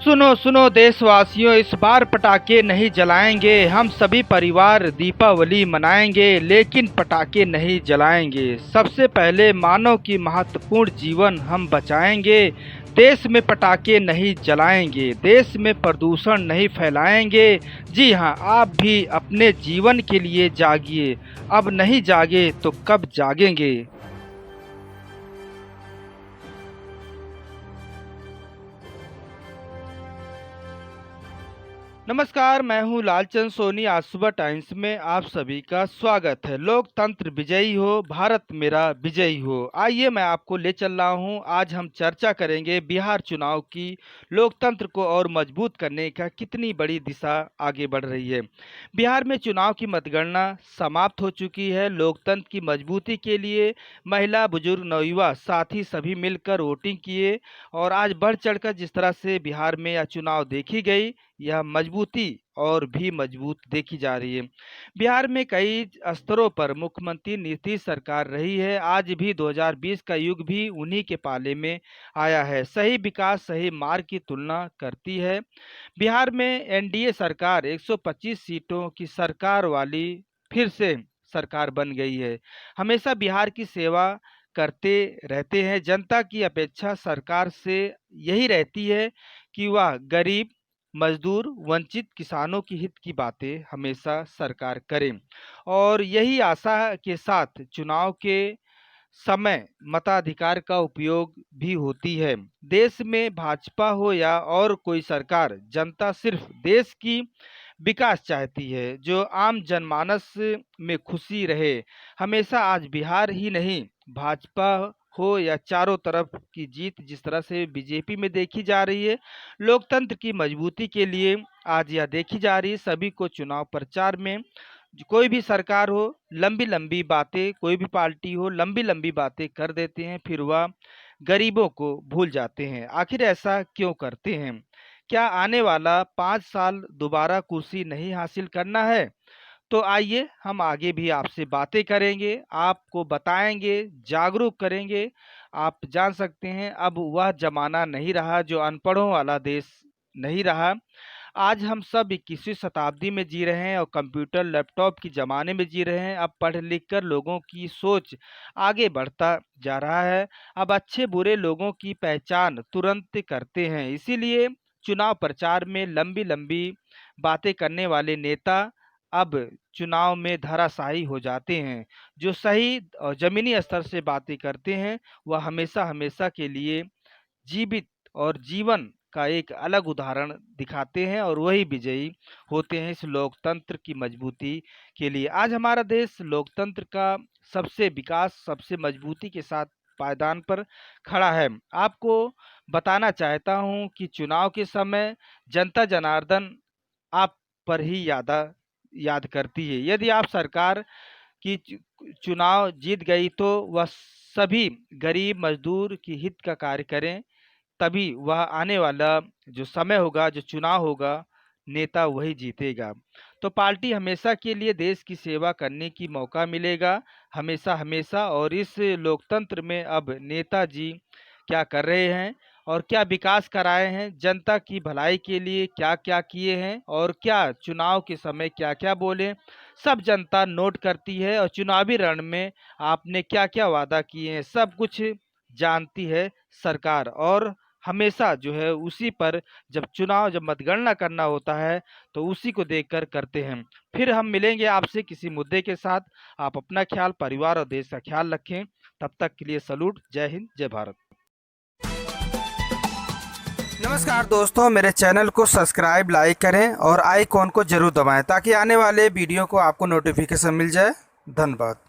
सुनो सुनो देशवासियों, इस बार पटाखे नहीं जलाएंगे। हम सभी परिवार दीपावली मनाएंगे, लेकिन पटाखे नहीं जलाएंगे। सबसे पहले मानव की महत्वपूर्ण जीवन हम बचाएंगे। देश में पटाखे नहीं जलाएंगे, देश में प्रदूषण नहीं फैलाएंगे। जी हाँ, आप भी अपने जीवन के लिए जागिए। अब नहीं जागे तो कब जागेंगे। नमस्कार, मैं हूं लालचंद सोनी। आज सुबह टाइम्स में आप सभी का स्वागत है। लोकतंत्र विजयी हो, भारत मेरा विजयी हो। आइए मैं आपको ले चल रहा हूं। आज हम चर्चा करेंगे बिहार चुनाव की। लोकतंत्र को और मजबूत करने का कितनी बड़ी दिशा आगे बढ़ रही है। बिहार में चुनाव की मतगणना समाप्त हो चुकी है। लोकतंत्र की मजबूती के लिए महिला, बुजुर्ग, नवयुवा साथी सभी मिलकर वोटिंग किए। और आज बढ़ चढ़कर जिस तरह से बिहार में यह चुनाव देखी गई, यह मजबूती और भी मजबूत देखी जा रही है। बिहार में कई स्तरों पर मुख्यमंत्री नीतीश सरकार रही है। आज भी 2020 का युग भी उन्हीं के पाले में आया है। सही विकास सही मार्ग की तुलना करती है। बिहार में एनडीए सरकार 125 सीटों की सरकार वाली फिर से सरकार बन गई है। हमेशा बिहार की सेवा करते रहते हैं। जनता की अपेक्षा सरकार से यही रहती है कि वह गरीब, मजदूर, वंचित किसानों की हित की बातें हमेशा सरकार करे। और यही आशा के साथ चुनाव के समय मताधिकार का उपयोग भी होती है। देश में भाजपा हो या और कोई सरकार, जनता सिर्फ देश की विकास चाहती है, जो आम जनमानस में खुशी रहे। हमेशा आज बिहार ही नहीं, भाजपा हो या चारों तरफ की जीत जिस तरह से बीजेपी में देखी जा रही है, लोकतंत्र की मजबूती के लिए आज यह देखी जा रही है। सभी को चुनाव प्रचार में कोई भी सरकार हो, लंबी लंबी बातें, कोई भी पार्टी हो, लंबी लंबी बातें कर देते हैं, फिर वह गरीबों को भूल जाते हैं। आखिर ऐसा क्यों करते हैं? क्या आने वाला 5 साल दोबारा कुर्सी नहीं हासिल करना है? तो आइए हम आगे भी आपसे बातें करेंगे, आपको बताएंगे, जागरूक करेंगे। आप जान सकते हैं, अब वह जमाना नहीं रहा जो अनपढ़ों वाला देश नहीं रहा। आज हम सब 21वीं शताब्दी में जी रहे हैं और कंप्यूटर, लैपटॉप के ज़माने में जी रहे हैं। अब पढ़ लिख कर लोगों की सोच आगे बढ़ता जा रहा है। अब अच्छे बुरे लोगों की पहचान तुरंत करते हैं। इसीलिए चुनाव प्रचार में लंबी लंबी बातें करने वाले नेता अब चुनाव में धराशायी हो जाते हैं। जो सही और ज़मीनी स्तर से बातें करते हैं, वह हमेशा हमेशा के लिए जीवित और जीवन का एक अलग उदाहरण दिखाते हैं और वही विजयी होते हैं इस लोकतंत्र की मजबूती के लिए। आज हमारा देश लोकतंत्र का सबसे विकास, सबसे मजबूती के साथ पायदान पर खड़ा है। आपको बताना चाहता हूं कि चुनाव के समय जनता जनार्दन आप पर ही याद करती है। यदि आप सरकार की चुनाव जीत गई तो वह सभी गरीब मजदूर की हित का कार्य करें, तभी वह आने वाला जो समय होगा, जो चुनाव होगा, नेता वही जीतेगा। तो पार्टी हमेशा के लिए देश की सेवा करने की मौका मिलेगा, हमेशा हमेशा। और इस लोकतंत्र में अब नेताजी क्या कर रहे हैं और क्या विकास कराए हैं, जनता की भलाई के लिए क्या क्या किए हैं और क्या चुनाव के समय क्या क्या बोले, सब जनता नोट करती है। और चुनावी रण में आपने क्या क्या वादा किए हैं, सब कुछ जानती है सरकार। और हमेशा जो है उसी पर जब मतगणना करना होता है तो उसी को देखकर करते हैं। फिर हम मिलेंगे आपसे किसी मुद्दे के साथ। आप अपना ख्याल, परिवार और देश का ख्याल रखें। तब तक के लिए सलूट। जय हिंद, जय भारत। नमस्कार दोस्तों, मेरे चैनल को सब्सक्राइब, लाइक करें और आइकॉन को जरूर दबाएं ताकि आने वाले वीडियो को आपको नोटिफिकेशन मिल जाए। धन्यवाद।